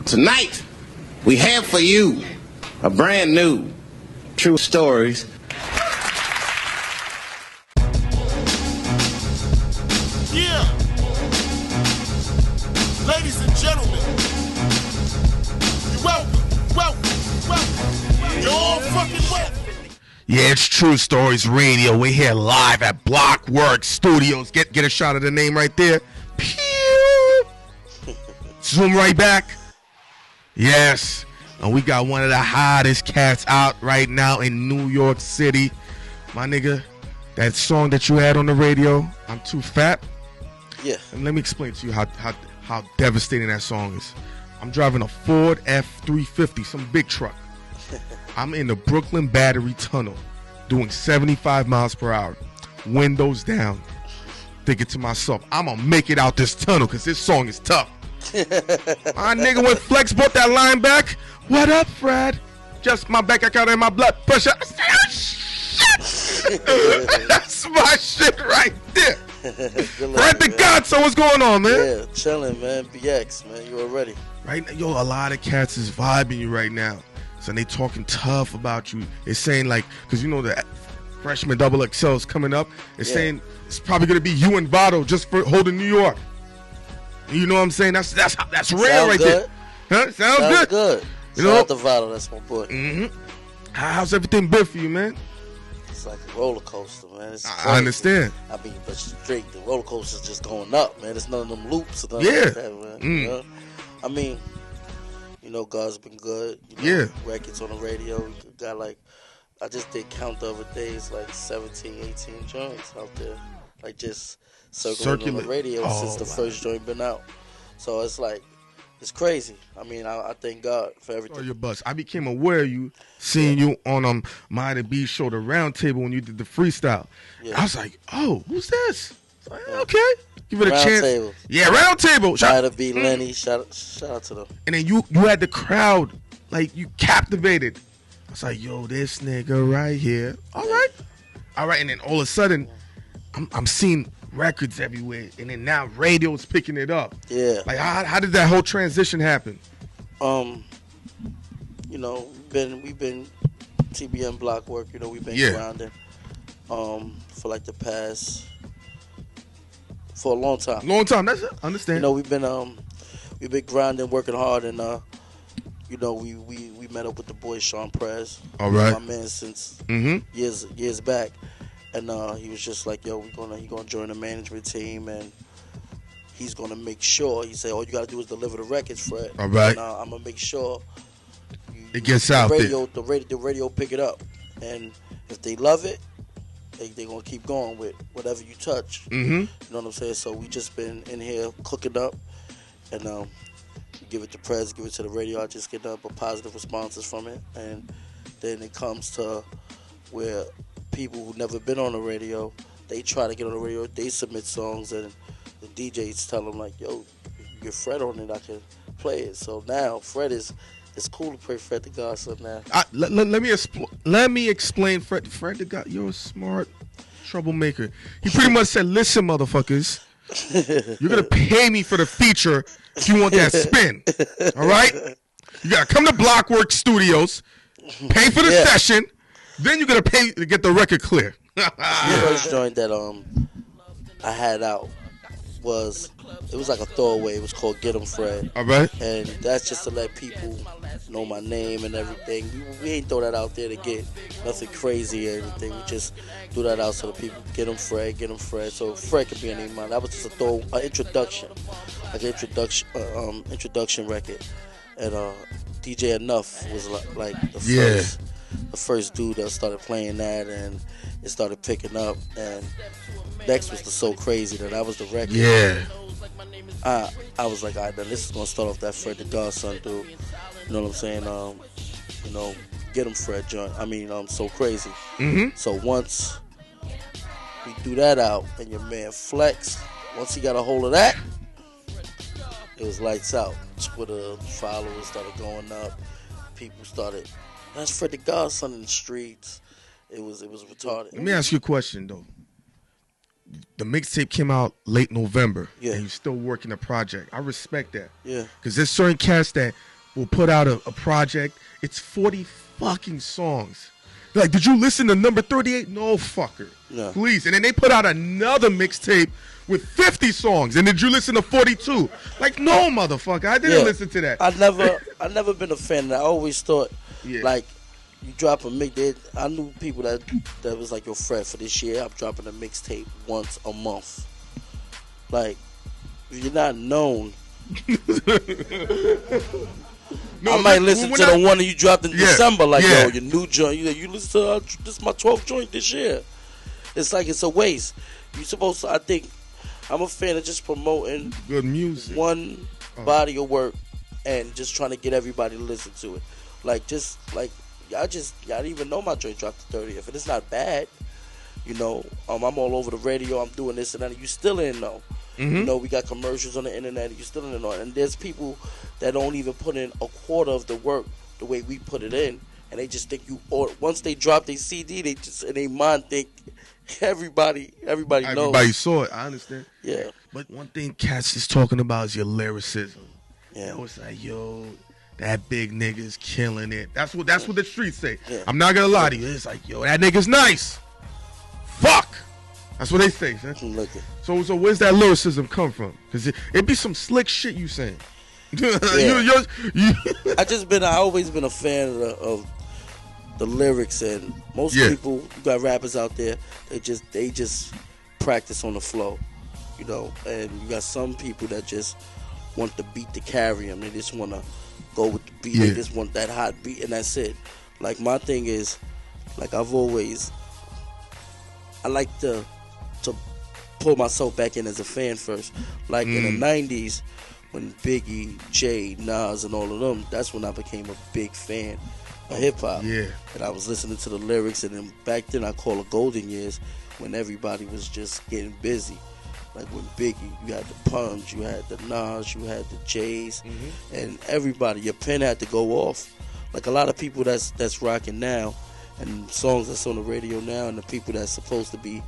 Tonight, we have for you a brand new True Stories. Yeah. Ladies and gentlemen, you're welcome. You're all fucking welcome. Yeah, it's True Stories Radio. We're here live at Blockwork Studios. Get a shot of the name right there. Pew! Zoom right back. Yes. And we got one of the hottest cats out right now in New York City. My nigga, that song that you had on the radio, I'm Too Fat. Yeah. And let me explain to you how devastating that song is. I'm driving a Ford F-350, some big truck. I'm in the Brooklyn Battery Tunnel doing 75 miles per hour. Windows down. Thinking to myself, I'm going to make it out this tunnel because this song is tough. My nigga, when Flex brought that line back, what up, Fred? Just my bank account and my blood pressure. I said, oh, shit. That's my shit right there. Fred the Godson, what's going on, man? Yeah, chilling, man. BX, man. You already. Right now, yo, a lot of cats is vibing you right now. So they talking tough about you. They're saying, like, because you know the freshman double XL is coming up. They're saying it's probably going to be you and Votto just for holding New York. You know what I'm saying? That's rare right good. there. Huh? Sounds good. You Shout know? out to Votto, that's my boy. Mm-hmm. How's everything been for you, man? It's like a roller coaster, man. It's I understand. I mean, but straight, the roller coaster's just going up, man. It's none of them loops or nothing Yeah. like that, man. You know? I mean, you know, God's been good. You know, records on the radio. We got like, I just did count the other days, like 17, 18 joints out there. Like just circulating on the radio since the first joint been out. So it's like, it's crazy. I mean, I thank God for everything. Oh, your buzz. I became aware of you, seeing you on Mighty B show, the Round Table, when you did the freestyle. I was like, oh, who's this? Like, okay, give it a chance. Table. Yeah, Round Table. Mighty B, Lenny, shout out to them. And then you had the crowd, like, you captivated. I was like, yo, this nigga right here. All right. And then all of a sudden, I'm seeing records everywhere, and then now radio's picking it up. Yeah. Like, how did that whole transition happen? You know, we've been TBN Blockwork. You know, we've been grinding for like the past for a long time. That's it. Understand. You know, we've been grinding, working hard, and you know, we met up with the boy Sean Prez. All right. My man since years back. And he was just like, yo, he's gonna join the management team, and he's gonna make sure. He said, all you gotta do is deliver the records, Fred. All right. And I'm gonna make sure it gets out there. The radio pick it up, and if they love it, they gonna keep going with whatever you touch. Mm-hmm. You know what I'm saying? So we just been in here cooking up, and give it to Prez, give it to the radio. I just get a positive responses from it, and then it comes to where people who've never been on the radio, they try to get on the radio, they submit songs, and the DJs tell them, like, yo, get Fred on it, I can play it. So now Fred it's cool to play Fred the Godson now. Let me explain Fred the God. You're a smart troublemaker. He pretty much said, listen, motherfuckers, you're going to pay me for the feature if you want that spin. All right? You got to come to Blockwork Studios, pay for the session, then you're going to pay to get the record clear. The first joint that I had out was like a throwaway. It was called Get 'Em Fred. All right. And that's just to let people know my name and everything. We ain't throw that out there to get nothing crazy or anything. We just threw that out so the people Get 'Em Fred, Get 'Em Fred. So Fred could be a name of mine. That was just an introduction, like an introduction record. And DJ Enough was like the first dude that started playing that, and it started picking up. And next was the So Crazy, that was the record. Yeah. I was like, all right, then this is gonna start off that Fred the Godson dude. You know what I'm saying? You know, Get 'Em Fred joint. So Crazy. Mm-hmm. So once we threw that out, and your man Flex, once he got a hold of that, it was lights out. Twitter followers started going up. People started, that's Fred the Godson in the streets. It was retarded. Let me ask you a question though. The mixtape came out late November, and you're still working the project. I respect that. Yeah. Because there's certain cats that will put out a project. It's 40 fucking songs. They're like, did you listen to number 38? No, fucker. No. Please. And then they put out another mixtape with 50 songs. And did you listen to 42? Like, no, motherfucker. I didn't listen to that. I never been a fan of that. I always thought, like, you drop a mix. I knew people that was like, yo, Fred, for this year, I'm dropping a mixtape once a month. Like, if you're not known, I might listen to the one that you dropped in December. Like, yo, your new joint. You listen to this is my 12th joint this year. It's like it's a waste. You supposed to. I think I'm a fan of just promoting good music, one body of work, and just trying to get everybody to listen to it. Like, just like y'all didn't even know my joint dropped the 30th, and it's not bad. You know, I'm all over the radio. I'm doing this and that. You still didn't know. Mm-hmm. You know, we got commercials on the internet. You still didn't know. And there's people that don't even put in a quarter of the work the way we put it in, and they just think you. Or once they drop their CD, they just in their mind think everybody knows. Everybody saw it. I understand. Yeah. But one thing cats is talking about is your lyricism. Yeah. You know, it's like, yo, that big nigga's killing it. That's what the streets say. Yeah. I'm not gonna lie to you. It's like, yo, that nigga's nice. Fuck. That's what they say, son. Look it. So where's that lyricism come from? Because it be some slick shit you saying. Yeah. I always been a fan of the lyrics, and most people, you got rappers out there, they just practice on the flow, you know, and you got some people that just want the beat to carry them. They just want to go with the beat. They just want that hot beat, and that's it. Like, my thing is, like, I like to pull myself back in as a fan first. Like in the 90s, when Biggie, Jay, Nas, and all of them, that's when I became a big fan of hip-hop. Yeah. And I was listening to the lyrics, and then back then I call it golden years, when everybody was just getting busy. Like when Biggie, you had the Punch, you had the Nas, you had the Jays, and everybody, your pen had to go off. Like a lot of people that's rocking now, and songs that's on the radio now, and the people that's supposed to be,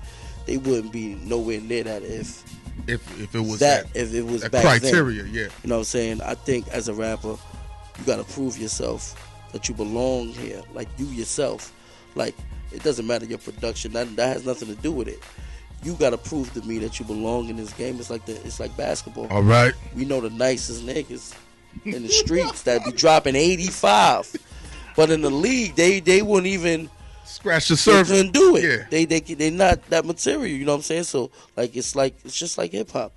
they wouldn't be nowhere near that if it was if it was back criteria, then. yeah. You know what I'm saying? I think as a rapper, you gotta prove yourself that you belong here, like you yourself. Like, it doesn't matter your production, that has nothing to do with it. You gotta prove to me that you belong in this game. It's like basketball. All right. We know the nicest niggas in the streets that be dropping 85, but in the league they wouldn't even scratch the surface. They couldn't do it. Yeah. They not that material. You know what I'm saying? So like it's just like hip hop.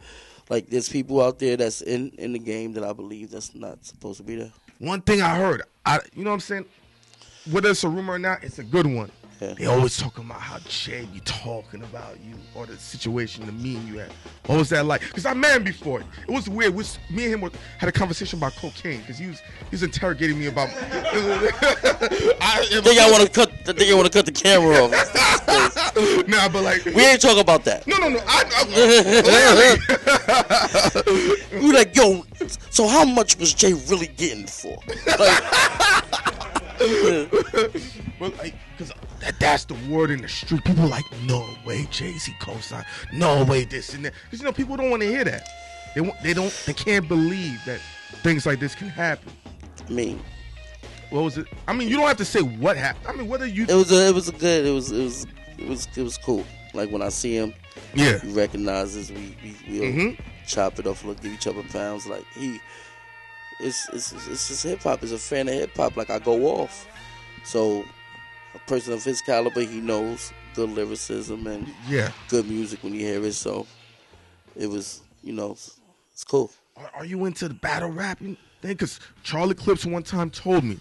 Like there's people out there that's in the game that I believe that's not supposed to be there. One thing I heard, you know what I'm saying? Whether it's a rumor or not, it's a good one. Yeah. They always talking about how Jay be talking about you or the situation, the meme you had. What was that like? Because I met him before. It was weird. Me and him had a conversation about cocaine because he was interrogating me about. I think I want to cut the camera off. Nah, but like we ain't talking about that. No. We like, yo. So how much was Jay really getting for? Well, like, because that's the word in the street. People like, no way, Jay-Z co-sign. No way, this and that. Because, you know, people don't want to hear that. They can't believe that things like this can happen. I mean, what was it? I mean, you don't have to say what happened. I mean, whether you. It was cool. Like when I see him, yeah, he recognizes we'll chop it off, look, give each other pounds. Like it's just hip hop. He's a fan of hip hop. Like I go off. So a person of his caliber, he knows good lyricism and good music when you hear it. So it was, you know, it's cool. Are you into the battle rapping thing? Because Charlie Clips one time told me,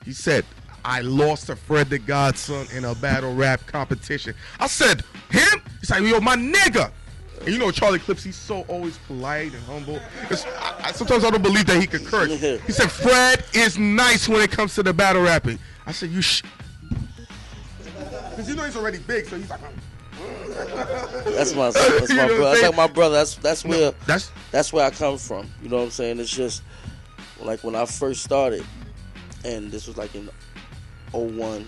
he said, I lost to Fred the Godson in a battle rap competition. I said, him? He's like, yo, my nigga. And you know Charlie Clips, he's so always polite and humble. Sometimes I don't believe that he could curse. He said, Fred is nice when it comes to the battle rapping. I said, because you know he's already big, so he's like, That's my brother. That's like my brother. That's where I come from. You know what I'm saying? It's just like when I first started, and this was like in 01,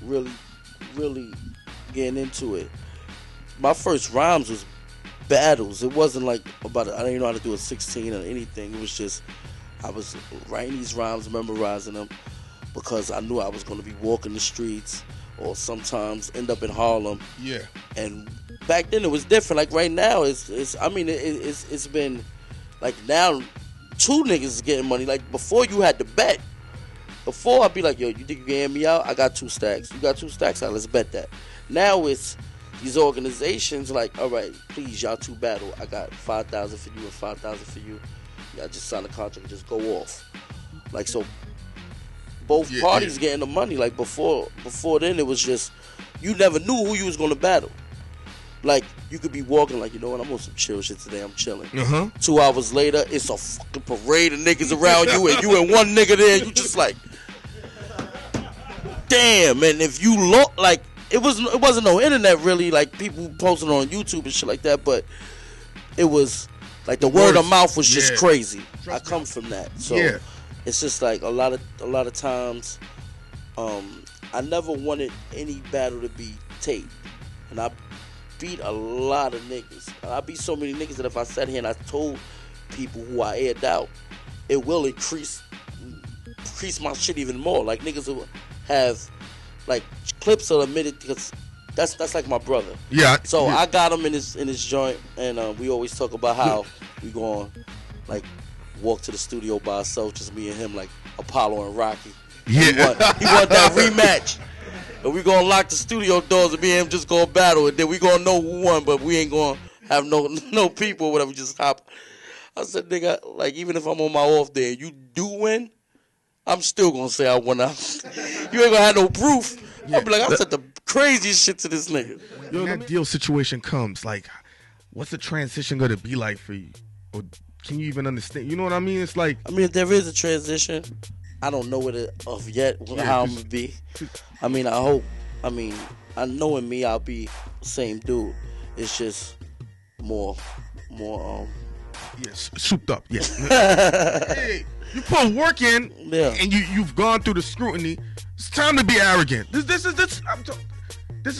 really getting into it. My first rhymes was battles. It wasn't like I didn't know how to do a 16 or anything. It was just I was writing these rhymes, memorizing them, because I knew I was going to be walking the streets or sometimes end up in Harlem. Yeah. And back then it was different. Like right now, it's been like now 2 niggas is getting money. Like before you had to bet. Before I'd be like, yo, you think you can hand me out? I got 2 stacks. You got 2 stacks? All right, let's bet that. Now it's these organizations like, all right, please, y'all 2 battle. I got 5,000 for you and 5,000 for you. Y'all just sign a contract and just go off. Like, so both parties getting the money. Like before then it was just, you never knew who you was going to battle. Like, you could be walking like, you know what, I'm on some chill shit today, I'm chilling. 2 hours later, it's a fucking parade of niggas around you, and you and one nigga there, and you just like, damn. And if you look, like, it wasn't no internet really, like people posting on YouTube and shit like that, but it was, like, the word of mouth was just crazy. I come from that. So it's just like a lot of times, I never wanted any battle to be taped. And I beat a lot of niggas. I beat so many niggas that if I sat here and I told people who I aired out, it will increase my shit even more. Like niggas who have like clips of admitted, because that's like my brother. Yeah. So I got him in his joint, and we always talk about how we going like walk to the studio by ourselves, just me and him, like Apollo and Rocky. Yeah. He want that rematch. And we gonna lock the studio doors and me and him just gonna battle, and then we gonna know who won, but we ain't gonna have no people or whatever, just hop. I said, nigga, like, even if I'm on my off day and you do win, I'm still gonna say I won out. You ain't gonna have no proof. I'll be like, I said the craziest shit to this nigga. When that deal situation comes, like, what's the transition gonna be like for you? Or can you even understand? You know what I mean? It's like, I mean, if there is a transition, I don't know yet how I'm gonna be. I mean, I hope. I mean, I know in me I'll be the same dude. It's just more. Yes, souped up. Yeah. Hey, you put work in, and you've gone through the scrutiny. It's time to be arrogant. This is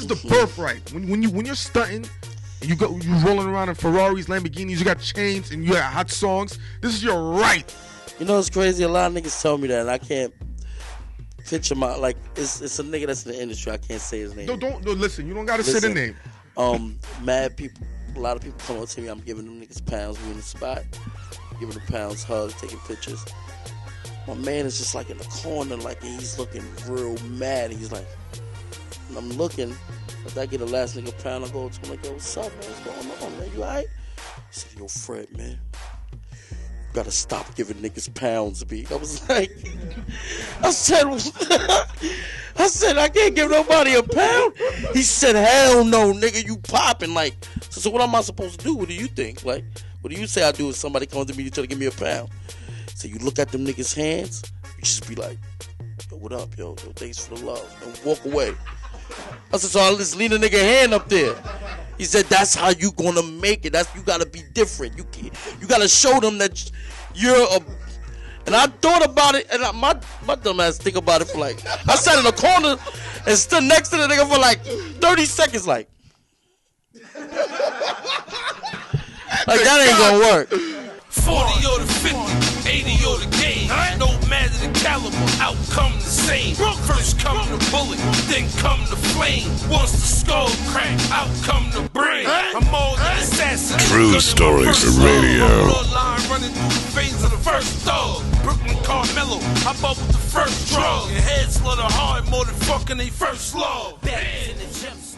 the birthright. When you're stunting, and you rolling around in Ferraris, Lamborghinis, you got chains, and you got hot songs. This is your right. You know, it's crazy. A lot of niggas tell me that, and I can't picture my, like, it's a nigga that's in the industry. I can't say his name. No, listen. You don't gotta say the name. Mad people. A lot of people come up to me. I'm giving them niggas pounds. We in the spot, giving them pounds, hugs, taking pictures. My man is just like in the corner, like he's looking real mad. He's like, and I'm looking. After I get the last nigga pound, I go to him like, yo, what's up, man? What's going on, man? You alright? He said, yo, Fred, man. Gotta stop giving niggas pounds, B. I was like, I said, I can't give nobody a pound. He said, hell no, nigga, you popping. Like, so what am I supposed to do? What do you think? Like, what do you say I do if somebody comes to me to try to give me a pound? So you look at them niggas' hands, you just be like, yo, what up, yo, thanks for the love, and walk away. I said, so I just lean a nigga hand up there. He said, that's how you gonna make it. You gotta be different. You gotta show them that you're a. And I thought about it, and my dumb ass think about it for like, I sat in the corner and stood next to the nigga for like 30 seconds, like that ain't gonna work. 40 or the 50, 80 or the game. No matter the caliber, outcome the same. First come the bullet, then come the flame. Once the skull crack, out come the brain. I'm all the assassin. True Stories Radio. Bloodline running through the veins of the first thug. Brooklyn Carmelo, I bubbled the first drug. Your head slaughter hard more than fucking they first love. Back in the gems.